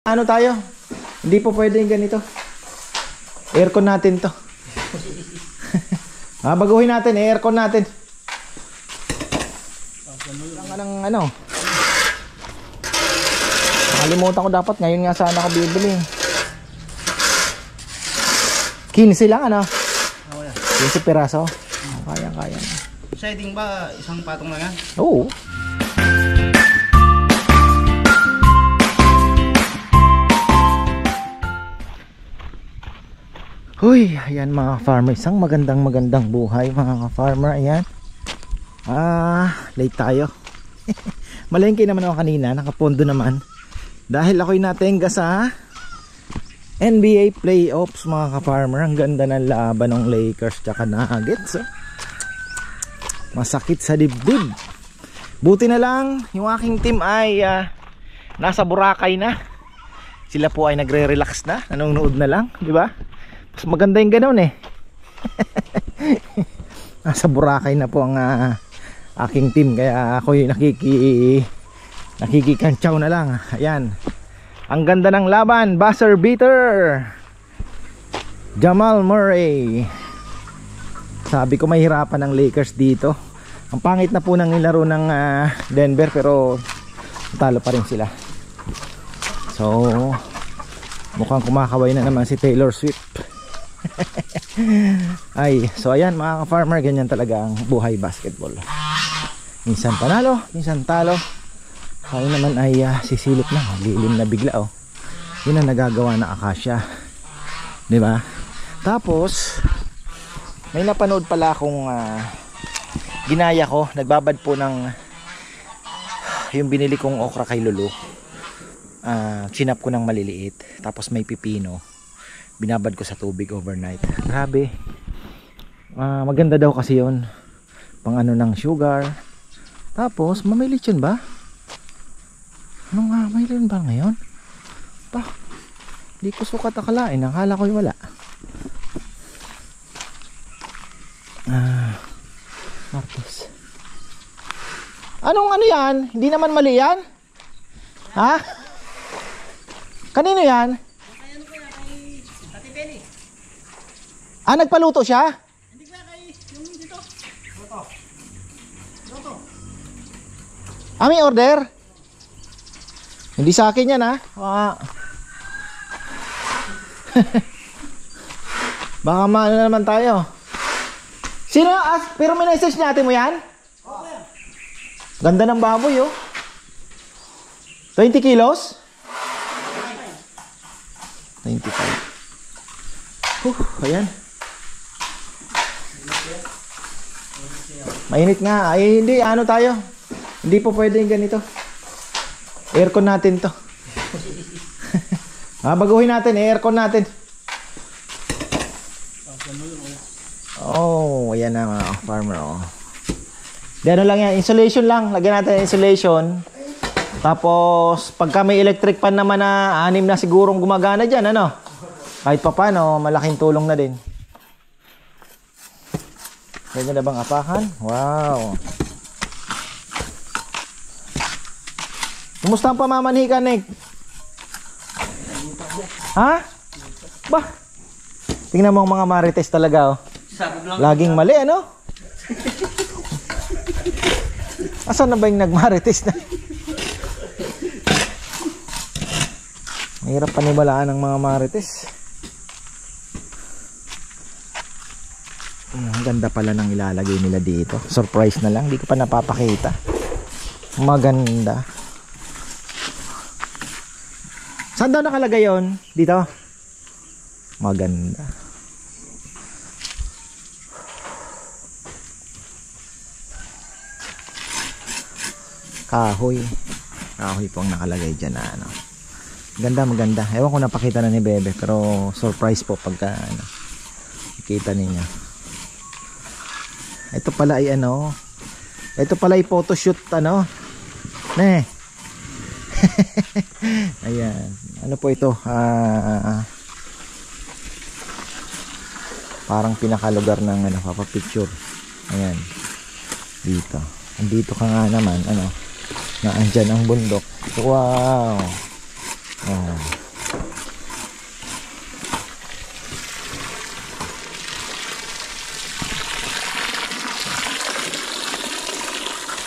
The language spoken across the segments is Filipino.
Ano tayo? Hindi po pwedeng ganito. Aircon natin to. Baguhin natin, aircon natin. Ang ano? Nakalimutan ko dapat. Ngayon nga sana ako bibili. 15 lang ano? 15 piraso. Kaya. Siding ba? Isang patong lang yan? Oo. Uy, ayan mga farmer, isang magandang buhay mga farmer, ayan. Late tayo. Malengke naman ako kanina, nakapondo naman. Dahil ako'y natenga sa NBA playoffs mga ka-farmer. Ang ganda ng laban ng Lakers tsaka Nuggets. Masakit sa dibdib. Buti na lang, yung aking team ay nasa Boracay na. Sila po ay nagre-relax na, nanonood na lang, di ba? Mas maganda yung ganoon eh. Nasa Boracay na po ang aking team. Kaya ako yung nakikikantsaw na lang. Ayan. Ang ganda ng laban. Buzzer beater, Jamal Murray. Sabi ko mahirapan ang Lakers dito. Ang pangit na po ng nilaro ng Denver, pero talo pa rin sila. So mukhang kumakaway na naman si Taylor Swift. So ayan mga ka-farmer, ganyan talaga ang buhay basketball. Minsan panalo, minsan talo. Kaya naman ay sisilip na, lilim na bigla oh. Yun ang nagagawa na Akasha, di ba? Tapos may napanood pala akong ginaya ko, nagbabad po ng yung binili kong okra kay Lulu. Chinap ko ng maliliit, tapos may pipino, binabad ko sa tubig overnight. Grabe, maganda daw kasi yun, pang ano ng sugar. Tapos may lechon ba? Ano nga, may lechon ba ngayon? Pa, di ko sukat akalain, akala ko'y wala. Martes. Anong ano yan? Hindi naman mali yan? Ha? Kanino yan? Nagpaluto siya? Hindi kaya kay yung dito. Loto. May order? Hindi sa akin yan ha. Baka maano na naman tayo. Sino? Pero may message natin mo yan? Oo yan. Ganda ng baboy oh. 20 kilos? 25. Ayan. Mainit nga. Ay hindi, ano tayo? Hindi po pwedeng ganito. Aircon natin to. Baguhin natin, aircon natin. Oh, ayan na mga farmer oh. Di ano lang yan, insulation lang. Lagyan natin insulation. Tapos pagka may electric fan naman na 6 na sigurong gumagana dyan, ano? Kahit pa paano, malaking tulong na din. Pwede na bang apakan? Wow. Kumusta ang pamamanhikan, Nick? Ha? Bah, tingnan mo ang mga marites talaga oh. Laging mali ano? Asan na ba yung nagmarites na? Mahirap paniwalaan ng mga marites. Ang ganda pala ng ilalagay nila dito. Surprise na lang, di ko pa napapakita. Maganda. Saan daw nakalagay yun? Dito? Maganda. Kahoy. Kahoy po ang nakalagay dyan na ano. Ganda, maganda. Ewan ko napakita na ni Bebe, pero surprise po pagka ano, ikita ninyo. Ito pala ay ano, ito pala ay photoshoot ano. Ayan. Ano po ito? Parang pinakalugar ng ano, papapicture. Ayan. Dito. Andito ka nga naman, ano, na andyan ang bundok. Wow. Oh.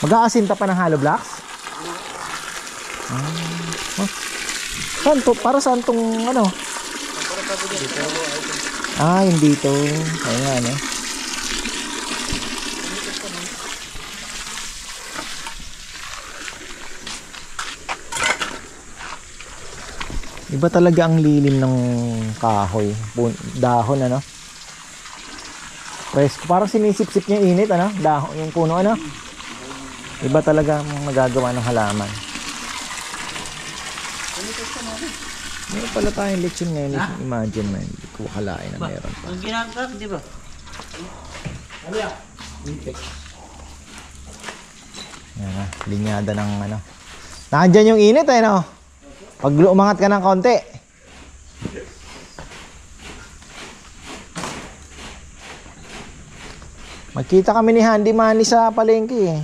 Mag-aasinta pa ng hollow blocks? Oh. Saan to? Para saan tong ano? Yung dito. Ayun nga, ano? Iba talaga ang lilim ng kahoy. Dahon, ano? Presko. Parang sinisip-sip niya yung init, ano? Dahon, yung puno, ano? Iba talaga ang magagawa ng halaman. Meron pala tayong lechon ngayon. Imagine mo, hindi ko kalain na meron pa. Ang ginagawa, di ba? Ano yan? Yan na, linyada ng ano. Nandyan yung init, eh, no? Pag umangat ka ng konti. Magkita kami ni Handy Manny sa palengke, eh.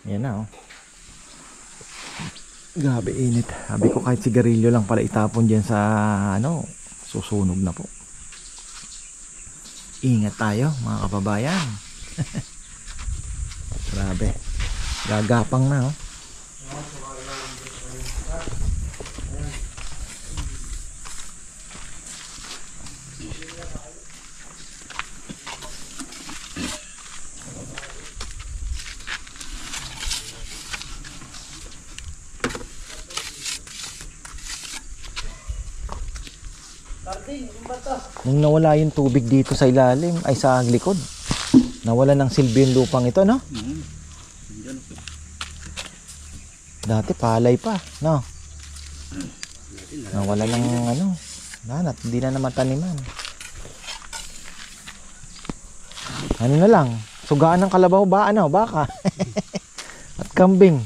Yan na, oh. Grabe init. Sabi ko kahit sigarilyo lang pala itapon dyan sa ano, susunog na po. Ingat tayo mga kababayan. Grabe. Gagapang na, oh. Nung nawala yung tubig dito sa ilalim, ay sa likod, nawala ng silbi yung lupang ito, no? Dati palay pa, no? Nawala ng ano, nanat, hindi na naman taniman. Ano na lang, sugaan ng kalabaw ba, ano, baka? At kambing.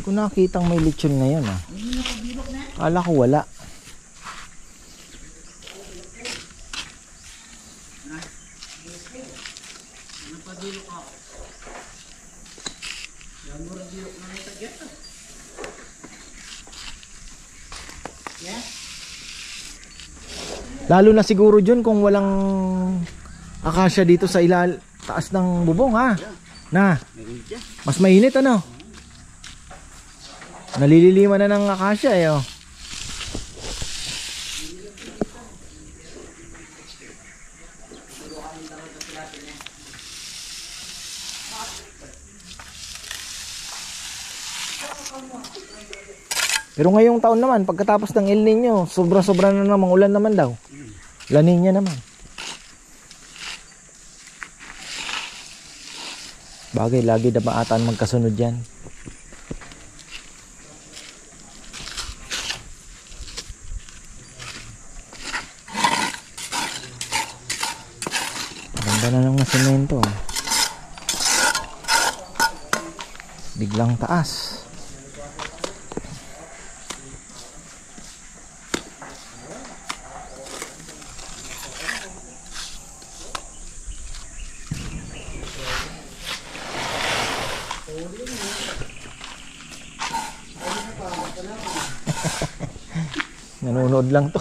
Kung nakitang may lechon ngayon, ah. Kala ko wala. Lalo na siguro dyan kung walang akasya dito sa taas ng bubong, ha? Na, mas mainit, ano? Nalililiman na ng akasya, eh, oh. Pero ngayong taon naman, pagkatapos ng El Nino, sobra-sobra na namang ulan naman daw. La Nina naman. Bagay, lagi na maataan magkasunod yan. Ganda na lang na semento. Biglang taas. Nanonood lang to.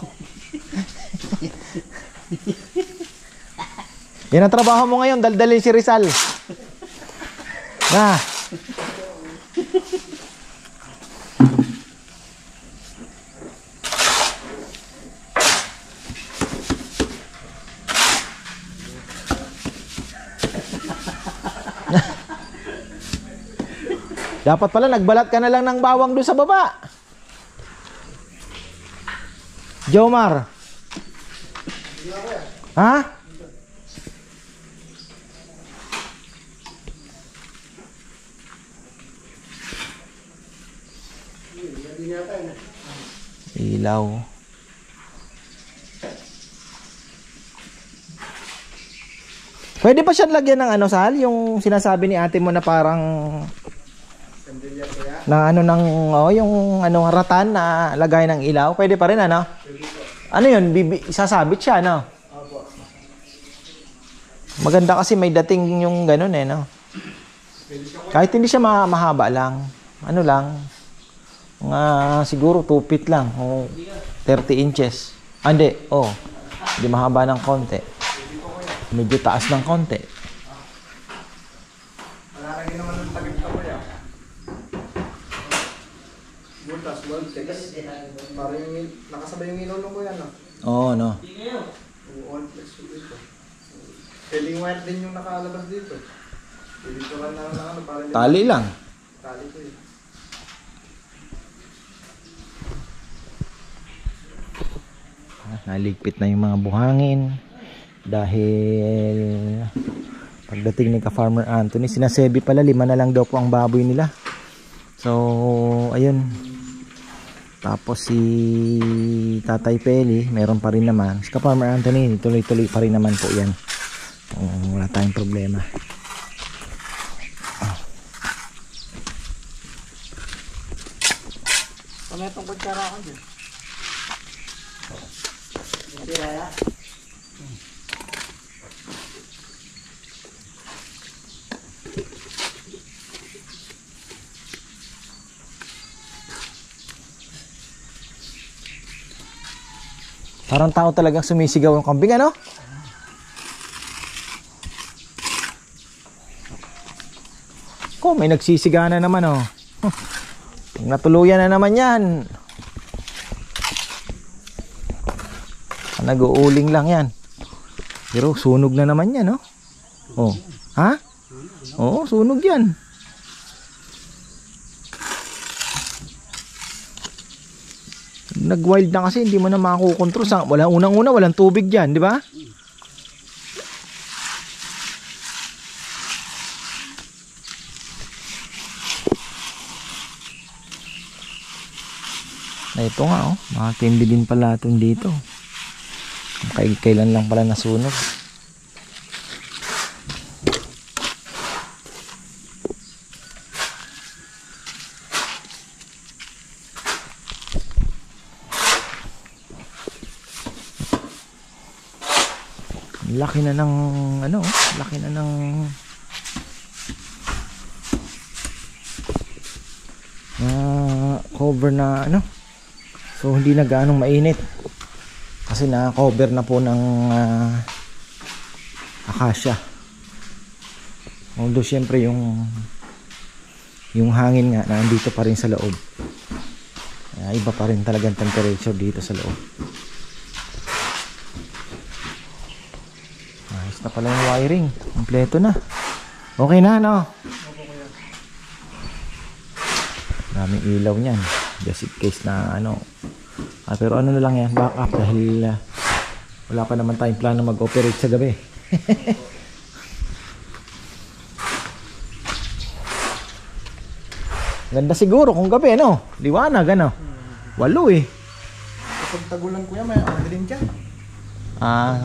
Yan ang trabaho mo ngayon, daldalin si Rizal. Na. Dapat pala nagbalat ka na lang ng bawang doon sa baba. Jomar. Ha? Ilaw. Pwede pa siya lagyan ng ano, Sal? Yung sinasabi ni ate mo na parang na ano ng yung ano ratan na lagay ng ilaw. Pwede pa rin ano? Ano yun? Sasabit siya, no? Maganda kasi may dating yung ganun eh, no? Kahit hindi siya mahaba lang. Ano lang? Mga siguro 2 feet lang o 30 inches. Ah, hindi. Oh. Hindi mahaba ng konti. Medyo taas ng konti. Malalagay naman ng tagip ka po yan. Butas, voltex. Parang nakasabay yung inulong ko yan, no? Oo, no? Voltex dito. Pwedeng wire din yung nakalabas dito. Dito ka na ano, parang... Tali lang. Tali ko yun. Naligpit na yung mga buhangin. Dahil pagdating ni ka-Farmer Anthony, sinasebi pala 5 na lang daw po ang baboy nila. So, ayun. Tapos si Tatay Peli, meron pa rin naman. Si ka-Farmer Anthony, tuloy-tuloy pa rin naman po yan. Wala tayong problema. Ano itong kutsara ko dyan? Tira. Parang tao talagang sumisigaw yung kambing, ano? Oh, may nagsisiga na naman, oh. Natuluyan na naman yan. Nag-uuling lang yan. Pero sunog na naman yan, no? Oh. Ha? Oo, sunog yan. Nag-wild na kasi hindi mo na makakokontrol. Unang-una, walang tubig dyan, di ba? Ito nga, oh. Makatindi din pala itong dito. Kailan lang pala nasunog. Laki na ng ano, laki na ng cover na ano. So hindi na gaanong mainit kasi na-cover na po ng acacia. Although syempre yung hangin nga nandito pa rin sa loob. Iba pa rin talagang temperature dito sa loob. Ayos na pala yung wiring. Kompleto na. Okay na, no? Daming ilaw niyan. Just in case na ano. Pero ano na lang yan, back up dahil wala pa naman tayong plano mag-operate sa gabi. Ganda siguro kung gabi, no? Liwanag, ano? 8 eh. Kapag tagulan ko yan, may madilim dyan.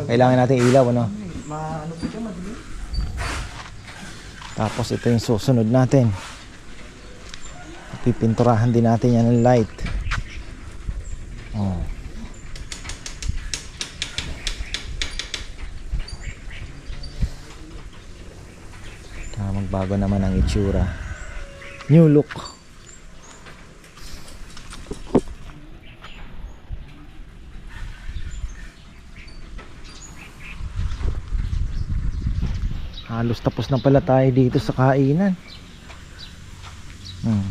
Kailangan natin ilaw, ano? Ano po dyan, madilim. Tapos ito yung susunod natin. Pipinturahan din natin yan ng light. Oh. Magbago naman ang itsura. New look. Halos tapos na pala tayo dito sa kainan.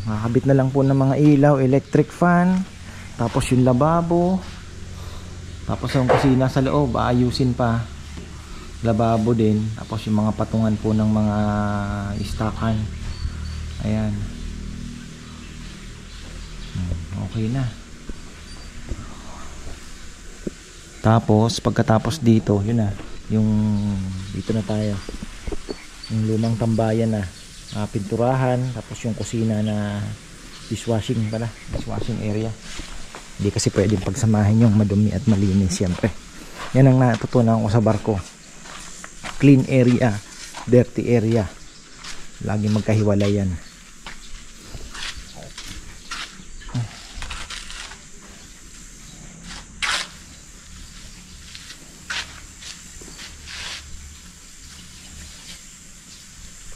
Kakabit na lang po ng mga ilaw, electric fan, tapos yung lababo, tapos yung kusina sa loob, aayusin pa, lababo din, tapos yung mga patungan po ng mga istakan. Ayan. Okay na. Tapos pagkatapos dito, yun na, yung dito na tayo, yung lumang tambayan na, pinturahan, tapos yung kusina na dishwashing pala, dishwashing area. Hindi kasi pwedeng pagsamahin yung madumi at malinis siyempre. Yan ang natutunan ko sa barko. Clean area, dirty area. Laging magkahiwalay yan.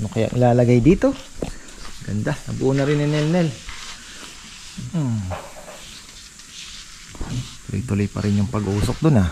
Ano kaya ilalagay dito? Ganda, nabuo na rin ni Nel. Tuloy-tuloy pa rin yung pag-uusok dun ah.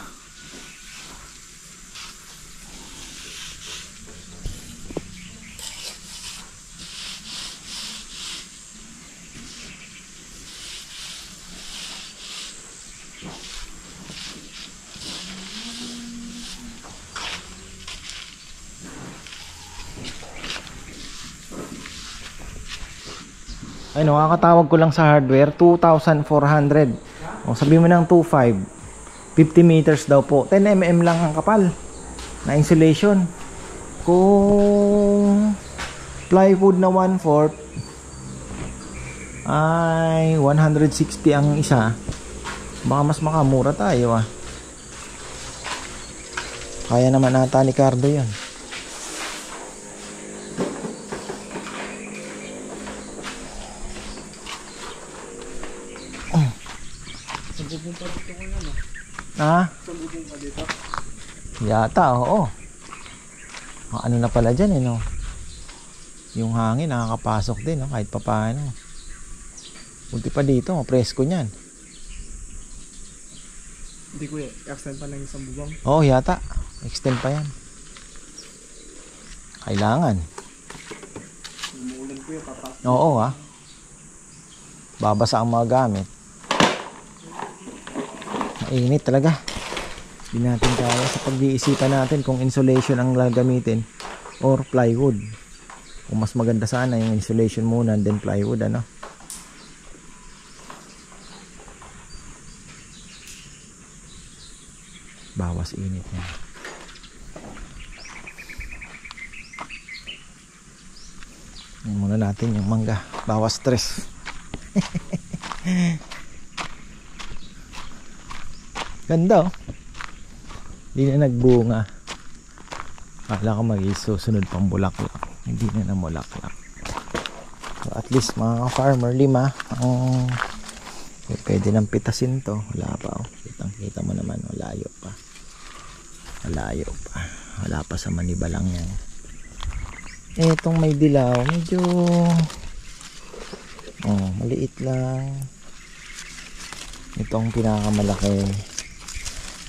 Ay, nakakatawag ko lang sa hardware, 2,400. O, sabi mo ng 2,500. 50 meters daw po. 10 mm lang ang kapal na insulation. Kung plywood na 1/4 ay 160 ang isa. Baka mas makamura tayo ah. Kaya naman ata ni Cardo yan. Ha? Yata, oo. Ano na pala dyan eh, no? Yung hangin nakakapasok din, no? Kahit papaano. Punti pa dito, presko nyan. Hindi kuya, extend pa ng isang bubong. Oo, yata. Extend pa yan. Kailangan. Umuulan kuya, papasok. Oo, ha? Babasa ang mga gamit. Mainit talaga. Hindi natin kaya sa pag-iisipan natin kung insulation ang gagamitin or plywood. Kung mas maganda sana yung insulation muna then plywood, ano? Bawas init yan. Yan muna natin yung mangga. Bawas stress. Ganda oh. Hindi na nagbunga. Akala ko mag-isusunod pang bulaklak. Hindi na namulaklak. So at least mga farmer 5 ang pwede nang pitasin to. Wala pa oh. Kita mo naman, malayo pa. Malayo pa. Wala pa sa Manibalang yan. Etong may dilaw, medyo maliit lang. Itong pinakamalaki,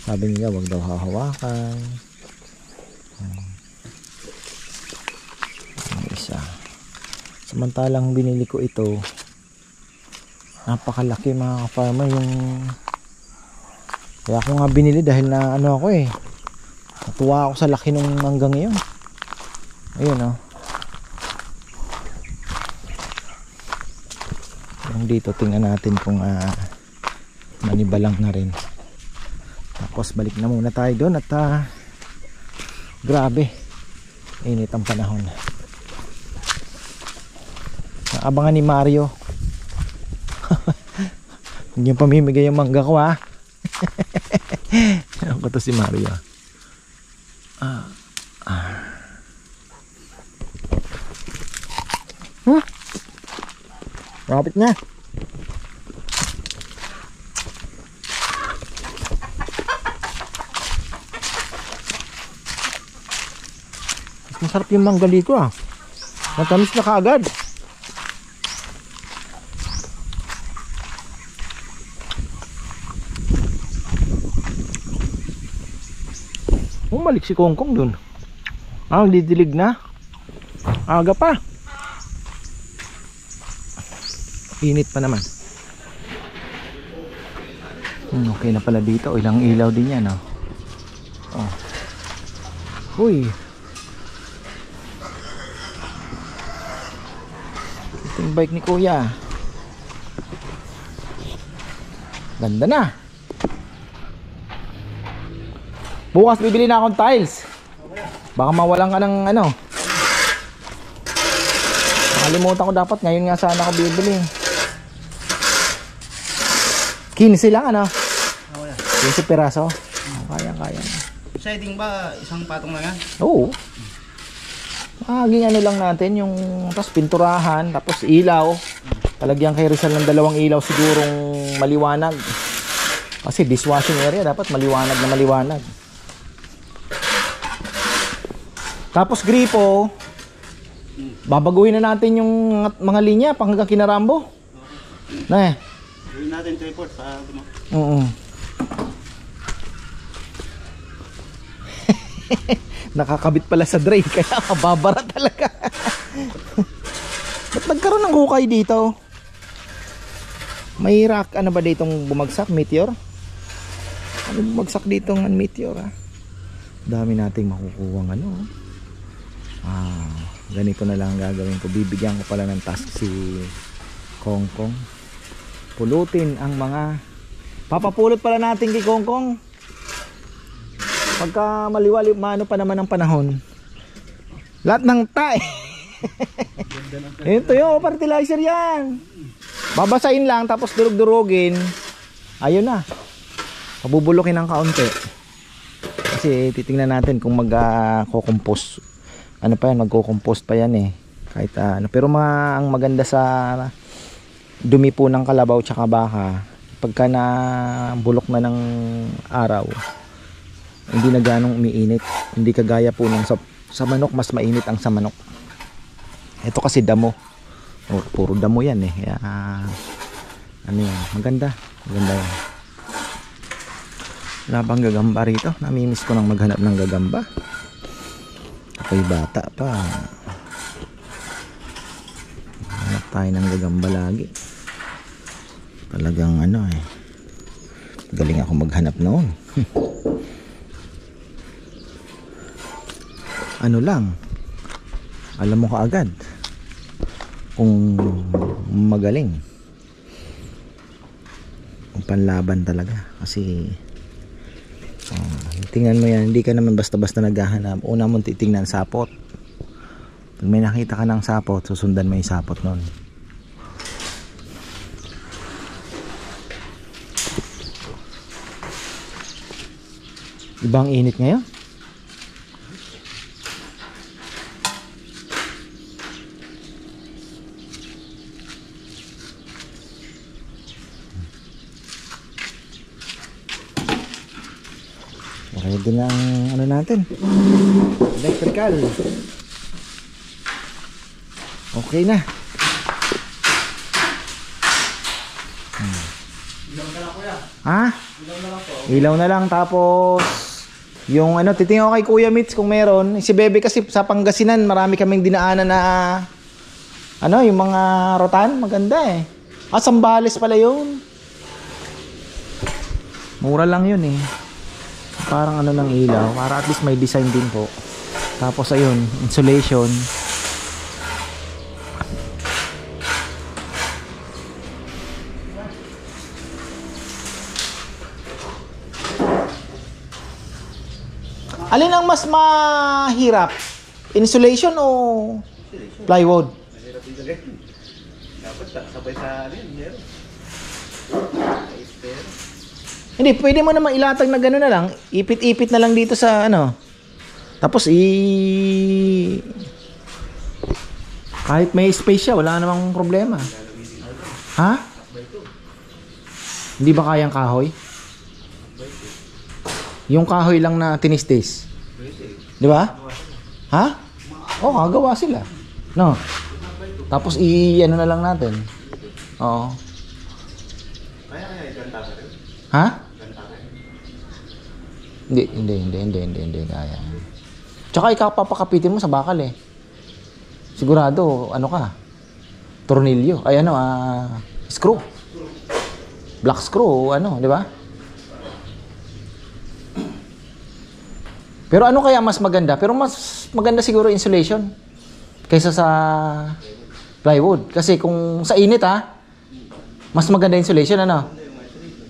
sabi nila wag daw hahawakan. Ang isa. Samantalang binili ko ito, napakalaki mga farmer yung. Kaya ako nga binili dahil na ano ako eh. Natuwa ako sa laki nung hanggang ngayon. Ayun oh. Yung dito tingnan natin kung Manibalang na rin. Tapos balik na muna tayo doon at grabe. Init ang panahon. Abangan ni Mario. Hindi yung pamimigay yung mangga ko ha. Ano ko to si Mario? Rapit na. Masarap yung manggali ko ah. Matamis na kaagad. Umalik si Kongkong dun. Didilig na. Aga pa. Init pa naman. Okay na pala dito. Ilang ilaw din yan oh. Uy. Ito yung bike ni Kuya. Ganda na. Bukas bibili na akong tiles. Baka mawalan ka ng ano. Nakalimutan ko dapat. Ngayon nga sana ako bibili. 15 lang ano? Oo yan. 15 piraso. Kaya. Siding ba, isang patong lang yan? Oo. Maging ano lang natin yung tapos pinturahan, tapos ilaw. Talagyan kay Rizal ng 2 ilaw sigurong maliwanag. Kasi dishwashing area dapat maliwanag na maliwanag. Tapos gripo, babaguhin na natin yung mga linya pang hanggang Kinarambo. Na eh. Gawin natin 3/4 para Oo. Nakakabit pala sa drain kaya mababara talaga. Ba't nagkaroon ng hukay dito? May rock ano ba ditong bumagsak? Meteor? Ano bumagsak ditong meteor ha? Dami nating makukuha ano. Ganito na lang gagawin ko. Bibigyan ko pala ng task si Kongkong. Pulutin ang mga papapulot pala natin kay Kongkong. Pagka maliwali mano pa naman ang panahon. Lahat ng tae. Ito yung fertilizer yan. Babasahin lang tapos durug-durugin. Ayun na. Pabubulukin ng kaunti. Kasi titingnan natin kung mag-co-compost. Ano pa yan, magko-compost pa yan eh. Kahit ano, pero ang maganda sa dumi po ng kalabaw tsaka baka, pagka na bulok na ng araw, hindi na ganong umiinit. Hindi kagaya po ng sa manok, mas mainit ang sa manok. Ito kasi damo. Puro damo yan eh. Kaya ano yan, maganda. Maganda yan. Wala bang gagamba rito? Namimiss ko nang maghanap ng gagamba. Ako'y bata pa. Hanap tayo ng gagamba lagi. Talagang ano eh. Galing ako maghanap noon. Ano lang. Alam mo kaagad. Kung magaling. Kung panlaban talaga. Kasi tingnan mo yan, hindi ka naman basta-basta naghahanap. Una mong titingnan sapot. Pag may nakita ka ng sapot, susundan mo yung sapot nun. Ibang init ngayon. Ready na ang ano natin, electrical. Okay na. Ilaw na lang kuya. Ha? Ilaw na lang po. Ilaw na lang, tapos yung ano, titingnan ko kay Kuya Mitch kung meron. Si Bebe kasi sa Pangasinan marami kaming dinaanan na ano, yung mga rotan, maganda eh. Sambales pala yun. Mura lang yun eh. Parang ano ng ilaw, para at least may design din po. Tapos ayun, insulation. Alin ang mas mahirap? Insulation o plywood? Mahirap yung galit. Dapat sabay sa alin, meron. Hindi, pwede mo naman ilatag na gano'n na lang. Ipit-ipit na lang dito sa ano. Tapos kahit may space siya, wala namang problema. Ha? Hindi ba kayang kahoy? Yung kahoy lang na tinistis. Di ba? Ha? Oo, gagawa sila. No. Tapos ano na lang natin. Oo. Kaya ganta ka rin? Ha? Ganta ka rin? Hindi kaya. Tsaka ikaw papakapitin mo sa bakal eh. Sigurado, ano ka? Tornilyo. Ay ano, screw. Black screw, ano, di ba? Pero ano kaya mas maganda? Pero mas maganda siguro insulation kaysa sa plywood. Kasi kung sa init mas maganda insulation, ano?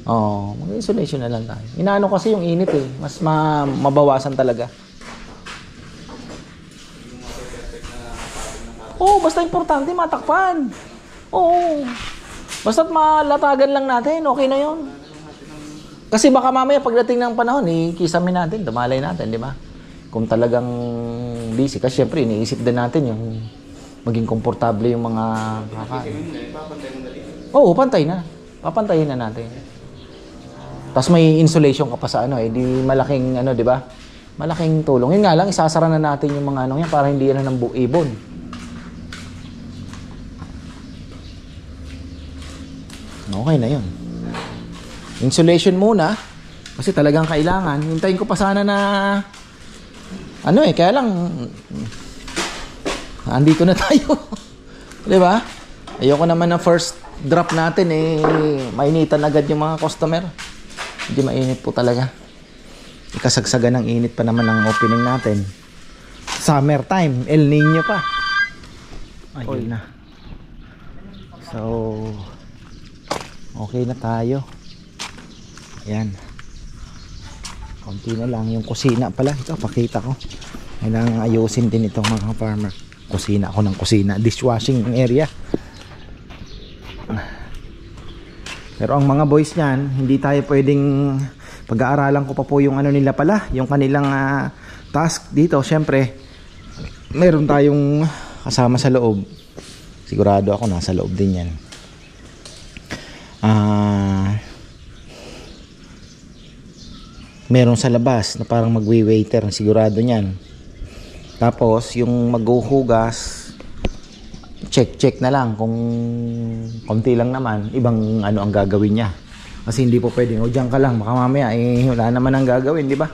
Oo, mag-insulation na lang tayo. Inaano kasi yung init eh. Mas mabawasan talaga. Oo, basta importante matakpan. Oo. Basta't malatagan lang natin, okay na yun. Kasi baka mamaya pagdating ng panahon, kisamin natin, dumalay natin, di ba? Kung talagang busy. Kasi syempre, iniisip din natin yung maging komportable yung mga kakain. Oo, pantay na. Papantayin na natin. Tapos may insulation ka pa sa di malaking di ba? Malaking tulong. Yun nga lang, isasara na natin yung mga yan para hindi yan ng ibon. Okay na yun. Insulation muna. Kasi talagang kailangan. Hintayin ko pa sana na kaya lang andito na tayo. Di ba? Ayoko naman na first drop natin mainitan agad yung mga customer. Hindi mainit po talaga. Ikasagsagan ng init pa naman ang opening natin. Summer time, El Nino pa. Ayun na. So okay na tayo. Ayan. Konti na lang. Yung kusina pala. Ito, pakita ko. Kailangan ayusin din itong mga farmer. Kusina ako ng kusina. Dishwashing area. Pero ang mga boys niyan, hindi tayo pwedeng pag-aaralan ko pa po yung nila pala. Yung kanilang task dito. Siyempre, meron tayong kasama sa loob. Sigurado ako nasa loob din yan. Meron sa labas na parang magwi-waiter, sigurado niyan. Tapos yung maghuhugas, check na lang kung konti lang naman, ibang ang gagawin niya. Kasi hindi po pwedeng diyan ka lang, baka mamaya wala naman ang gagawin, di ba?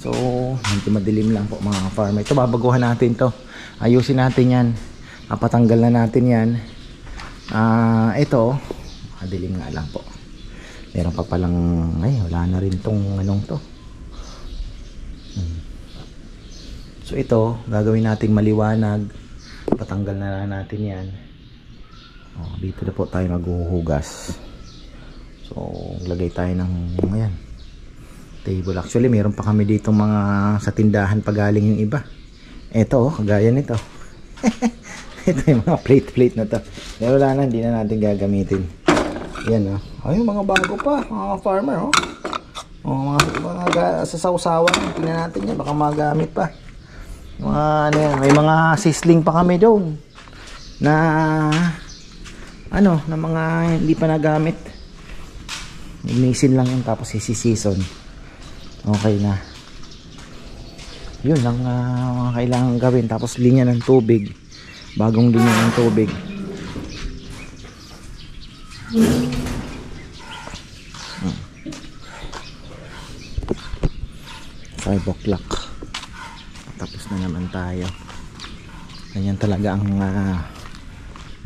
So hindi madilim lang po mga farmer. Ito babaguhan natin to, ayusin natin yan, patanggal na natin yan. Ito madilim nga lang po. Meron pa palang wala na rin tong to. So ito gagawin nating maliwanag, patanggal na lang natin yan. Dito na po tayo maghuhugas. So lagay tayo ng table. Actually meron pa kami dito mga sa tindahan pagaling yung iba. Ito kagaya nito. Ito yung mga plate na to. Pero wala na, hindi na natin gagamitin. Yan ay mga bago pa mga farmer mga sasawsawan. Tingnan natin yan, baka magamit pa. May mga sizzling pa kami doon na na mga hindi pa nagamit. Ignisin lang yun tapos isi-season. Okay na. Yun lang mga kailangan gawin. Tapos linya ng tubig, bagong linya ng tubig. 5 o'clock. Tapos na naman tayo. Ganyan talaga ang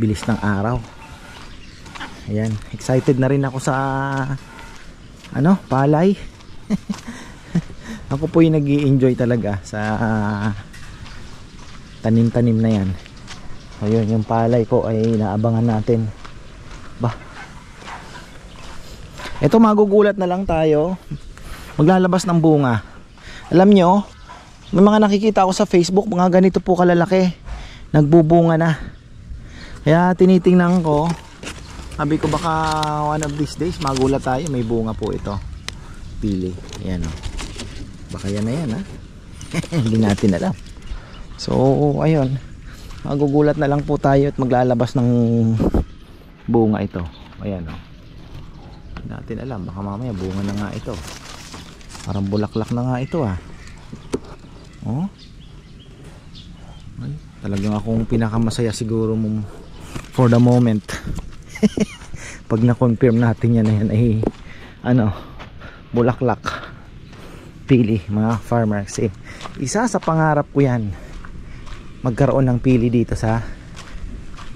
bilis ng araw. Ayan, excited na rin ako sa palay. Ako po yung nag-i-enjoy talaga sa tanim-tanim na yan. Ayun, yung palay ko ay naabangan natin. Ito magugulat na lang tayo. Maglalabas ng bunga. Alam nyo, may mga nakikita ako sa Facebook, mga ganito po kalalaki. Nagbubunga na. Kaya tinitingnan ko. Sabi ko baka one of these days magulat tayo, may bunga po ito. Pili. Ayan Baka yan na yan Hindi natin alam. So ayun, magugulat na lang po tayo at maglalabas ng bunga ito. Ayan Hindi natin alam, baka mamaya bunga na nga ito. Parang bulaklak na nga ito Ay, talagang akong pinakamasaya siguro for the moment. Pag na-confirm natin yan na yan ay bulaklak. Pili mga farmer. Kasi isa sa pangarap ko yan, magkaroon ng pili dito sa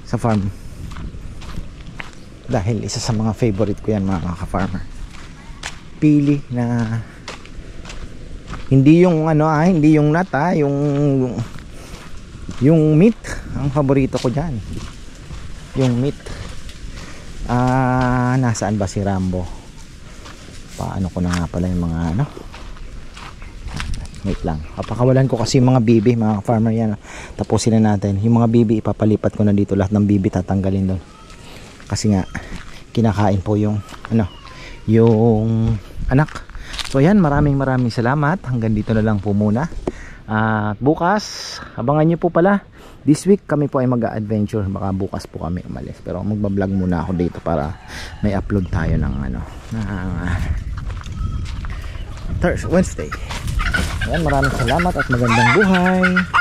farm. Dahil isa sa mga favorite ko yan mga ka-farmer. Pili na hindi yung hindi yung nut yung meat ang paborito ko diyan. Yung meat. Nasaan ba si Rambo? Paano ko na nga pala yung mga wait lang. Papakawalan ko kasi yung mga bibi, mga farmer yan. Tapusin na natin. Yung mga bibi ipapalipat ko na dito, lahat ng bibi tatanggalin doon. Kasi nga kinakain po yung yung anak. So ayan, maraming salamat. Hanggang dito na lang po muna. Bukas, abangan nyo po pala. This week kami po ay mag-adventure. Baka bukas po kami umalis. Pero magbablog muna ako dito para may upload tayo ng Thursday, Wednesday. Ayan, maraming salamat at magandang buhay.